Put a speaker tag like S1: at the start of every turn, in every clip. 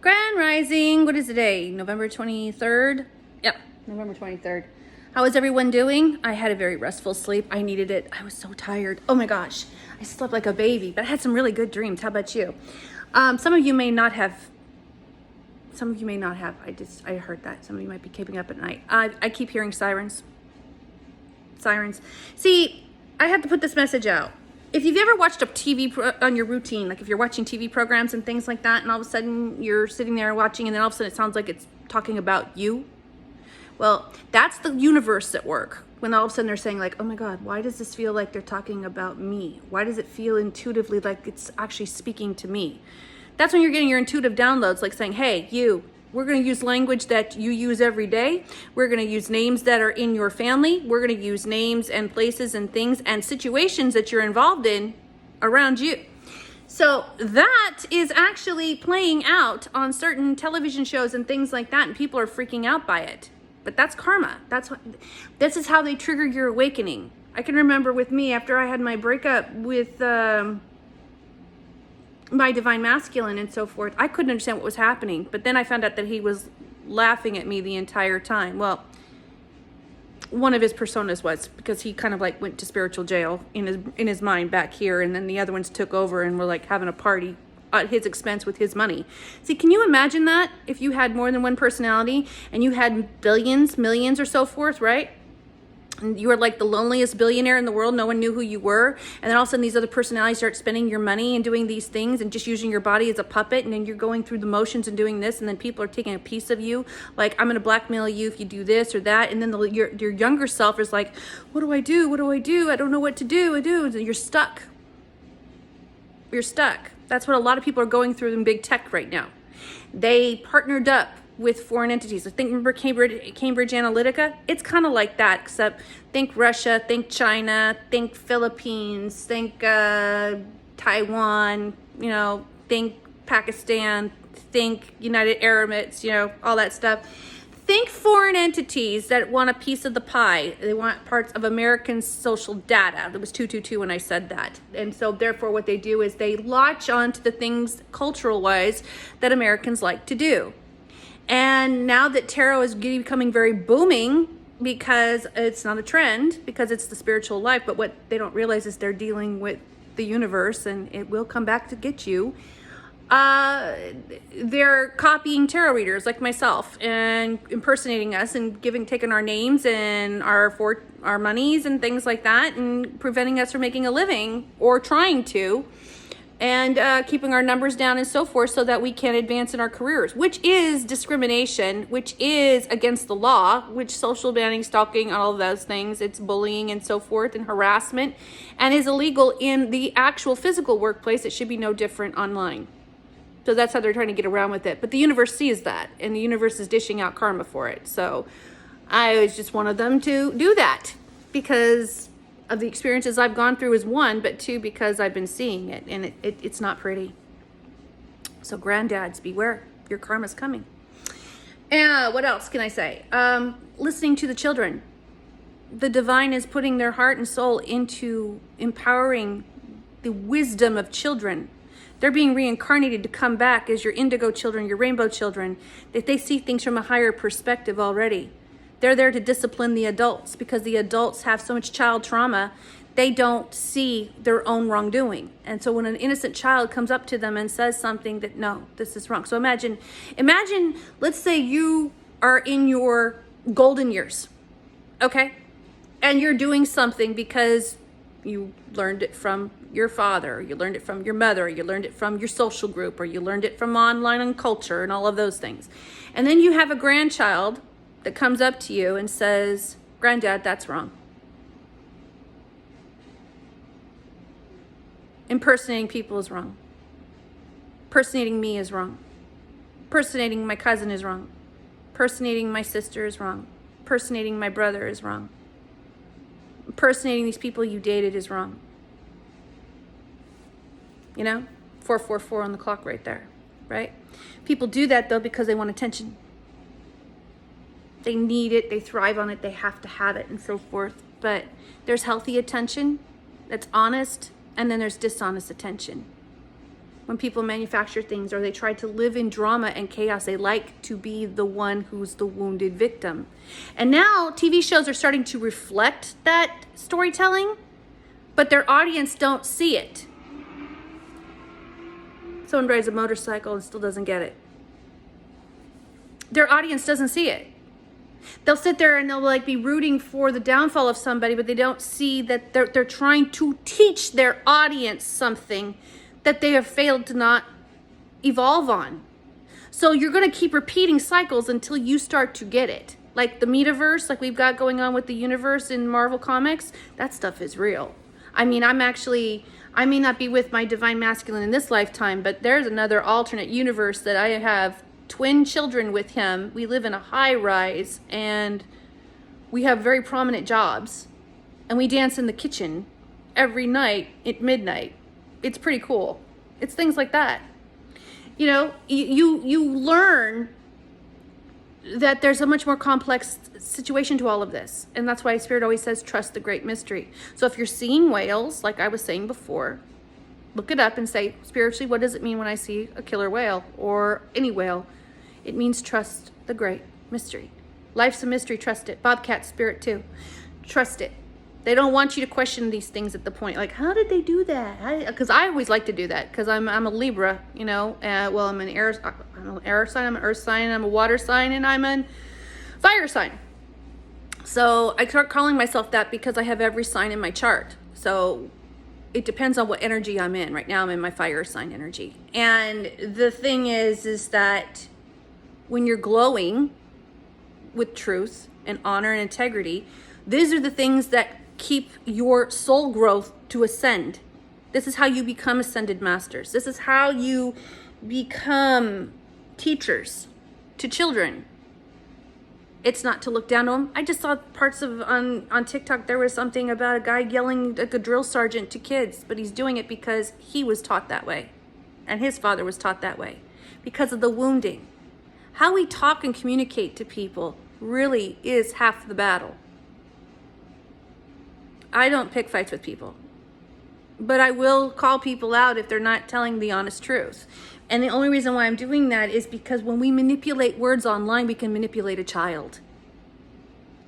S1: Grand Rising, what is the day? November 23rd? Yep, November 23rd. How is everyone doing? I had a very restful sleep. I needed it. I was so tired. Oh my gosh, I slept like a baby, but I had some really good dreams. How about you? Some of you may not have. I heard that. Some of you might be keeping up at night. I keep hearing sirens. Sirens. See, I had to put this message out. If you've ever watched a TV on your routine, like if you're watching TV programs and things like that, and all of a sudden you're sitting there watching, and then all of a sudden it sounds like it's talking about you. Well, that's the universe at work. When all of a sudden they're saying like, oh my God, why does this feel like they're talking about me? Why does it feel intuitively like it's actually speaking to me? That's when you're getting your intuitive downloads, like saying, hey, you, we're going to use language that you use every day. We're going to use names that are in your family. We're going to use names and places and things and situations that you're involved in around you. So that is actually playing out on certain television shows and things like that, and people are freaking out by it. But that's karma. This is how they trigger your awakening. I can remember with me, after I had my breakup with my divine masculine and so forth, I couldn't understand what was happening. But then I found out that he was laughing at me the entire time. Well, one of his personas was, because he kind of like went to spiritual jail in his mind back here, and then the other ones took over and were like having a party at his expense with his money. See, can you imagine that if you had more than one personality and you had billions, millions or so forth, right? And you were like the loneliest billionaire in the world. No one knew who you were. And then all of a sudden these other personalities start spending your money and doing these things and just using your body as a puppet. And then you're going through the motions and doing this. And then people are taking a piece of you. Like, I'm going to blackmail you if you do this or that. And then your younger self is like, what do I do? What do I do? I don't know what to do. And you're stuck. You're stuck. That's what a lot of people are going through in big tech right now. They partnered up with foreign entities. Remember Cambridge Analytica? It's kind of like that, except think Russia, think China, think Philippines, think Taiwan, think Pakistan, think United Arab Emirates, all that stuff. Think foreign entities that want a piece of the pie. They want parts of American social data. It was 222 when I said that. And so therefore what they do is they latch onto the things cultural-wise that Americans like to do. And now that tarot is becoming very booming, because it's not a trend, because it's the spiritual life, but what they don't realize is they're dealing with the universe, and it will come back to get you. They're copying tarot readers like myself and impersonating us and taking our names and our monies and things like that, and preventing us from making a living, or trying to, and keeping our numbers down and so forth, so that we can advance in our careers, which is discrimination, which is against the law, which social banning, stalking, all of those things, it's bullying and so forth, and harassment, and is illegal in the actual physical workplace. It should be no different online. So that's how they're trying to get around with it. But the universe sees that, and the universe is dishing out karma for it. So I was just one of them to do that, because of the experiences I've gone through is one, but two, because I've been seeing it, and it's not pretty. So granddads, beware, your karma's coming. And what else can I say? Listening to the children. The divine is putting their heart and soul into empowering the wisdom of children. They're being reincarnated to come back as your indigo children, your rainbow children, that they see things from a higher perspective already. They're there to discipline the adults, because the adults have so much child trauma, they don't see their own wrongdoing. And so when an innocent child comes up to them and says something that, no, this is wrong. So imagine, let's say you are in your golden years, okay? And you're doing something because you learned it from your father, or you learned it from your mother, or you learned it from your social group, or you learned it from online and culture and all of those things. And then you have a grandchild that comes up to you and says, Granddad, that's wrong. Impersonating people is wrong. Impersonating me is wrong. Impersonating my cousin is wrong. Impersonating my sister is wrong. Impersonating my brother is wrong. Impersonating these people you dated is wrong. 444 on the clock right there, right? People do that though because they want attention. They need it, they thrive on it, they have to have it, and so forth. But there's healthy attention that's honest, and then there's dishonest attention. when people manufacture things or they try to live in drama and chaos. They like to be the one who's the wounded victim. And now TV shows are starting to reflect that storytelling, but their audience don't see it. Someone rides a motorcycle and still doesn't get it. Their audience doesn't see it. They'll sit there and they'll like be rooting for the downfall of somebody, but they don't see that they're trying to teach their audience something that they have failed to not evolve on. So you're going to keep repeating cycles until you start to get it. Like the metaverse, like we've got going on with the universe in Marvel Comics, that stuff is real. I mean, I may not be with my divine masculine in this lifetime, but there's another alternate universe that I have twin children with him. We live in a high rise and we have very prominent jobs and we dance in the kitchen every night at midnight. It's pretty cool. It's things like that. You know, you learn that there's a much more complex situation to all of this. And that's why Spirit always says, trust the great mystery. So if you're seeing whales, like I was saying before, look it up and say, spiritually, what does it mean when I see a killer whale or any whale? It means trust the great mystery. Life's a mystery, trust it. Bobcat spirit too. Trust it. They don't want you to question these things at the point. Like, how did they do that? Because I always like to do that because I'm a Libra, you know. Well, I'm an air sign, I'm an earth sign, I'm a water sign, and I'm a fire sign. So I start calling myself that because I have every sign in my chart. So it depends on what energy I'm in. Right now I'm in my fire sign energy. And the thing is that when you're glowing with truth and honor and integrity, these are the things that keep your soul growth to ascend. This is how you become ascended masters. This is how you become teachers to children. It's not to look down on them. I just saw parts of on TikTok, there was something about a guy yelling like a drill sergeant to kids, but he's doing it because he was taught that way and his father was taught that way because of the wounding. How we talk and communicate to people really is half the battle. I don't pick fights with people, but I will call people out if they're not telling the honest truth. And the only reason why I'm doing that is because when we manipulate words online, we can manipulate a child.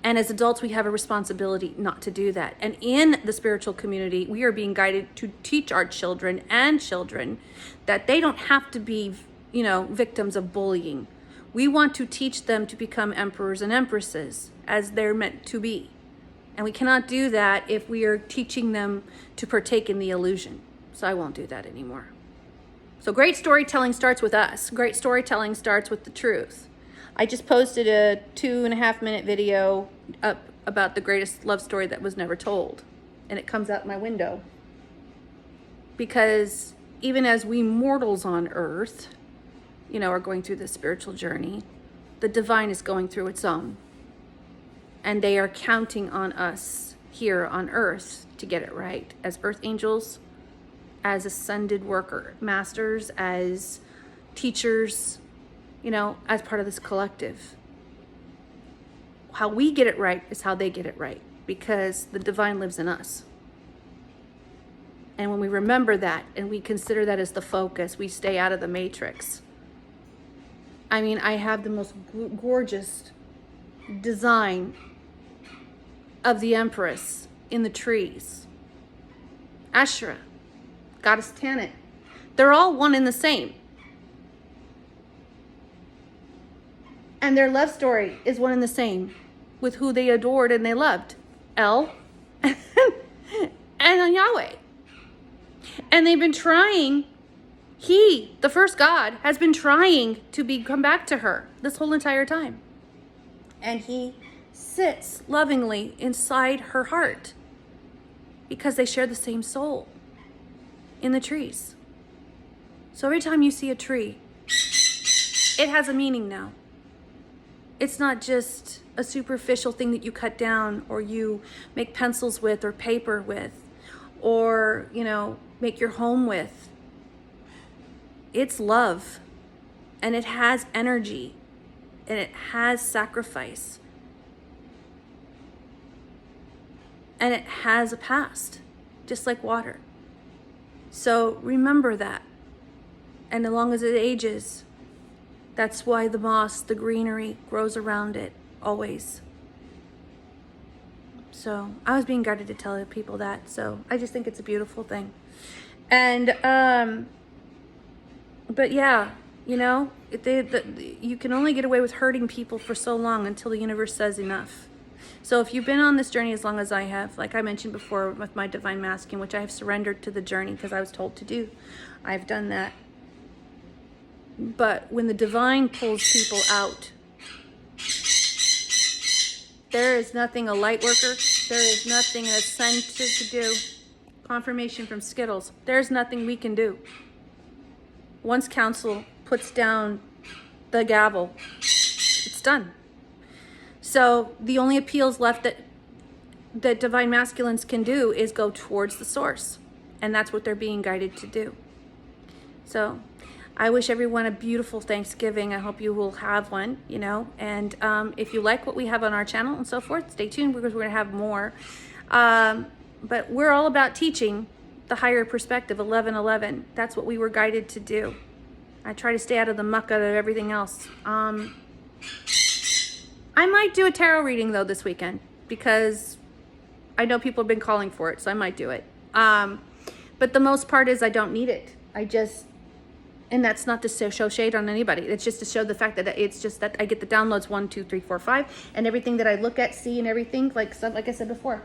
S1: And as adults, we have a responsibility not to do that. And in the spiritual community, we are being guided to teach our children that they don't have to be, victims of bullying. We want to teach them to become emperors and empresses as they're meant to be. And we cannot do that if we are teaching them to partake in the illusion. So I won't do that anymore. So great storytelling starts with us. Great storytelling starts with the truth. I just posted a 2.5-minute video up about the greatest love story that was never told. And it comes out my window. Because even as we mortals on earth, are going through this spiritual journey, the divine is going through its own. And they are counting on us here on earth to get it right. As earth angels, as ascended worker masters, as teachers, as part of this collective. How we get it right is how they get it right, because the divine lives in us. And when we remember that and we consider that as the focus, we stay out of the matrix. I mean, I have the most gorgeous design of the Empress in the trees. Ashura, Goddess Tanit. They're all one and the same. And their love story is one and the same with who they adored and they loved. El and Yahweh. And they've been trying, the first God, has been trying to come back to her this whole entire time. And he sits lovingly inside her heart because they share the same soul in the trees. So every time you see a tree, it has a meaning now. It's not just a superficial thing that you cut down or you make pencils with or paper with or, make your home with. It's love, and it has energy, and it has sacrifice. And it has a past, just like water. So remember that. And as long as it ages, that's why the moss, the greenery, grows around it, always. So I was being guided to tell people that. So I just think it's a beautiful thing. And, but yeah, you know, you can only get away with hurting people for so long until the universe says enough. So if you've been on this journey as long as I have, like I mentioned before with my divine masculine, which I have surrendered to the journey because I was told to do, I've done that. But when the divine pulls people out, there is nothing a light worker, there is nothing an ascended to do. Confirmation from Skittles. There's nothing we can do. Once council puts down the gavel, it's done. So the only appeals left that divine masculines can do is go towards the source. And that's what they're being guided to do. So I wish everyone a beautiful Thanksgiving. I hope you will have one, you know. And if you like what we have on our channel and so forth, stay tuned because we're going to have more. But we're all about teaching the higher perspective, 1111. That's what we were guided to do. I try to stay out of the muck out of everything else. I might do a tarot reading though this weekend because I know people have been calling for it, so I might do it. But the most part is I don't need it. And that's not to show shade on anybody. It's just to show the fact that it's just that I get the downloads 1, 2, 3, 4, 5, and everything that I look at, see, and everything. Like I said before,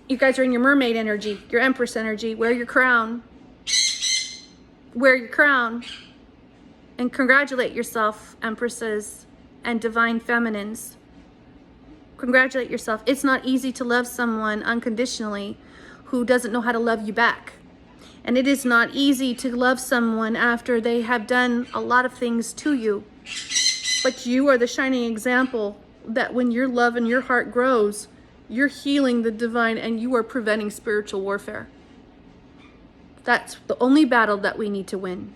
S1: you guys are in your mermaid energy, your empress energy. Wear your crown. Wear your crown, and congratulate yourself, empresses and divine feminines. Congratulate yourself. It's not easy to love someone unconditionally who doesn't know how to love you back. And it is not easy to love someone after they have done a lot of things to you. But you are the shining example that when your love and your heart grows, you're healing the divine and you are preventing spiritual warfare. That's the only battle that we need to win.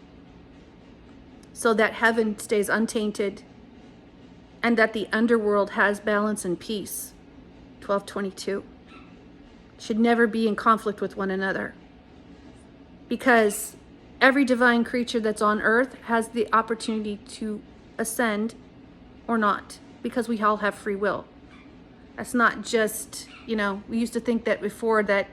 S1: So that heaven stays untainted and that the underworld has balance and peace. 1222. Should never be in conflict with one another. Because every divine creature that's on earth has the opportunity to ascend or not. Because we all have free will. That's not just, you know, we used to think that before that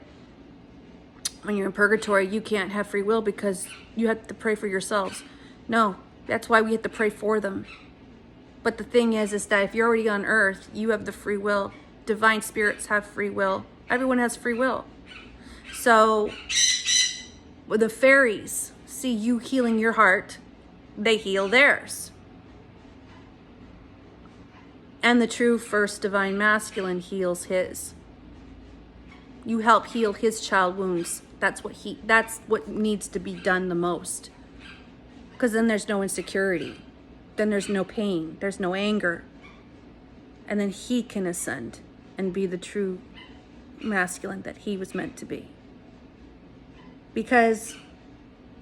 S1: when you're in purgatory, you can't have free will because you have to pray for yourselves. No, that's why we have to pray for them. But the thing is that if you're already on earth, you have the free will. Divine spirits have free will. Everyone has free will. So when the fairies see you healing your heart, they heal theirs. And the true first divine masculine heals his. You help heal his child wounds. That's what needs to be done the most. Because then there's no insecurity. Then there's no pain. There's no anger. And then he can ascend and be the true masculine that he was meant to be. Because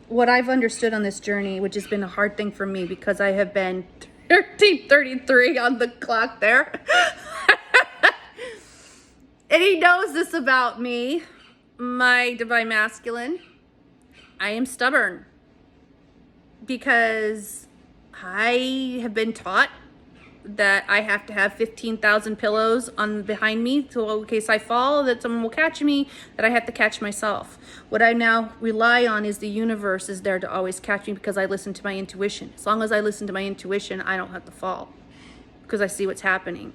S1: what I've understood on this journey, which has been a hard thing for me because I have been 1333 on the clock there. And he knows this about me, my divine masculine. I am stubborn because I have been taught that I have to have 15,000 pillows on behind me so in case I fall, that someone will catch me, that I have to catch myself. What I now rely on is the universe is there to always catch me because I listen to my intuition. As long as I listen to my intuition, I don't have to fall because I see what's happening.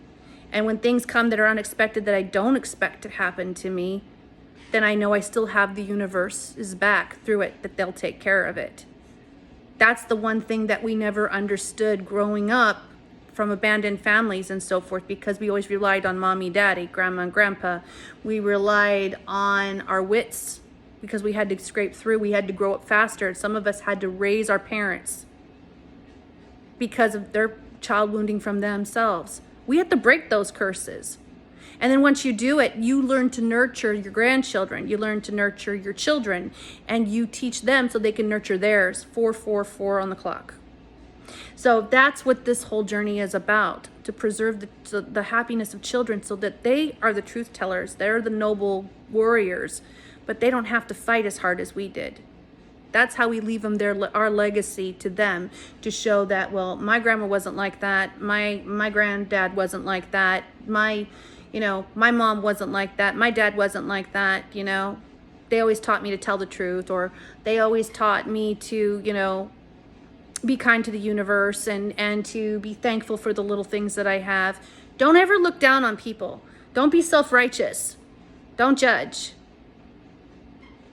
S1: And when things come that are unexpected that I don't expect to happen to me, then I know I still have the universe's back through it, that they'll take care of it. That's the one thing that we never understood growing up from abandoned families and so forth, because we always relied on mommy, daddy, grandma, and grandpa. We relied on our wits because we had to scrape through. We had to grow up faster. Some of us had to raise our parents because of their child wounding from themselves. We had to break those curses. And then once you do it, you learn to nurture your grandchildren. You learn to nurture your children. And you teach them so they can nurture theirs. 444 on the clock. So that's what this whole journey is about. To preserve the happiness of children so that they are the truth tellers. They're the noble warriors. But they don't have to fight as hard as we did. That's how we leave them our legacy to them, to show that, well, my grandma wasn't like that. My granddad wasn't like that. My mom wasn't like that. My dad wasn't like that. They always taught me to tell the truth, or they always taught me to, be kind to the universe and to be thankful for the little things that I have. Don't ever look down on people. Don't be self-righteous. Don't judge.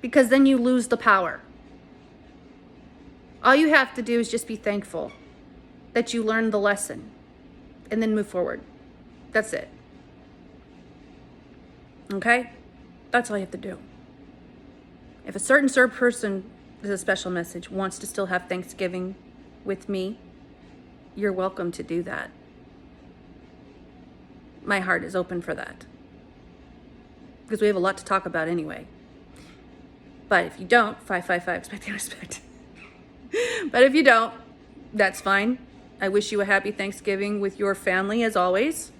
S1: Because then you lose the power. All you have to do is just be thankful that you learned the lesson and then move forward. That's it. Okay? That's all you have to do. If a certain person, is a special message, wants to still have Thanksgiving with me, you're welcome to do that. My heart is open for that. Because we have a lot to talk about anyway. But if you don't, 555, expect the unexpected. But if you don't, that's fine. I wish you a happy Thanksgiving with your family as always,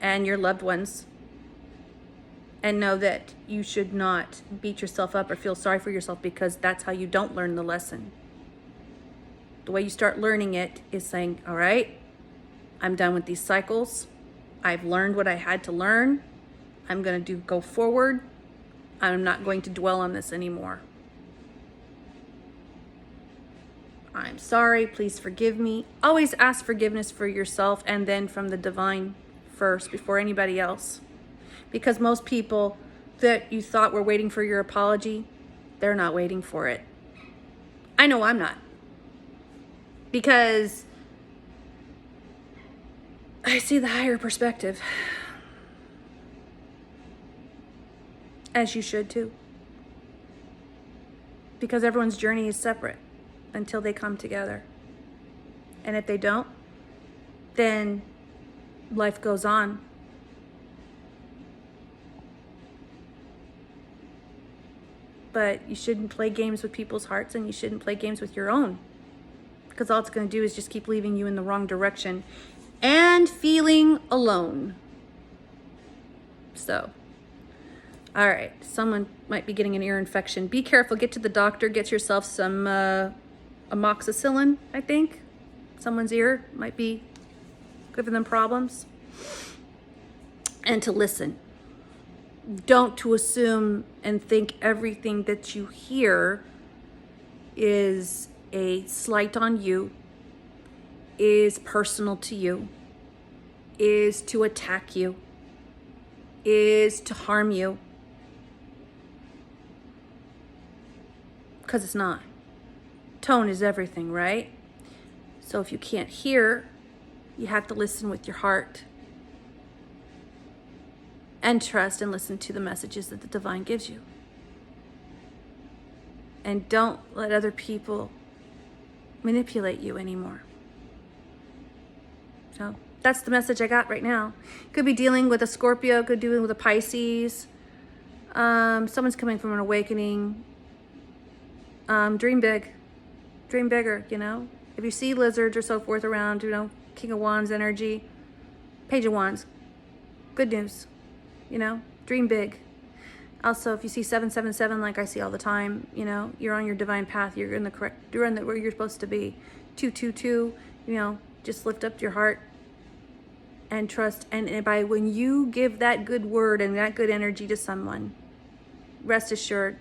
S1: and your loved ones. And know that you should not beat yourself up or feel sorry for yourself, because that's how you don't learn the lesson. The way you start learning it is saying, all right, I'm done with these cycles. I've learned what I had to learn. I'm going to go forward. I'm not going to dwell on this anymore. I'm sorry, please forgive me. Always ask forgiveness for yourself and then from the divine first before anybody else. Because most people that you thought were waiting for your apology, they're not waiting for it. I know I'm not. Because I see the higher perspective. As you should too. Because everyone's journey is separate until they come together. And if they don't, then life goes on. But you shouldn't play games with people's hearts, and you shouldn't play games with your own. Because all it's going to do is just keep leaving you in the wrong direction and feeling alone. So, all right, someone might be getting an ear infection. Be careful, get to the doctor, get yourself some amoxicillin, I think. Someone's ear might be giving them problems. And to listen. Don't to assume and think everything that you hear is a slight on you, is personal to you, is to attack you, is to harm you. Because it's not. Tone is everything, right? So if you can't hear, you have to listen with your heart. And trust and listen to the messages that the divine gives you. And don't let other people manipulate you anymore. So that's the message I got right now. Could be dealing with a Scorpio, could be dealing with a Pisces. Someone's coming from an awakening. Dream big. Dream bigger, If you see lizards or so forth around, King of Wands energy, Page of Wands, good news. Dream big. Also, if you see 777, like I see all the time, you're on your divine path. You're where you're supposed to be. 222, just lift up your heart and trust. And when you give that good word and that good energy to someone, rest assured,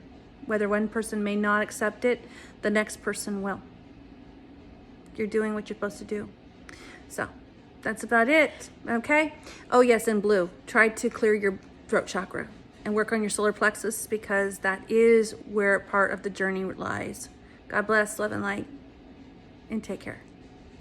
S1: whether one person may not accept it, the next person will. You're doing what you're supposed to do. So that's about it, okay? Oh yes, and blue. Try to clear your throat chakra and work on your solar plexus, because that is where part of the journey lies. God bless, love and light, and take care.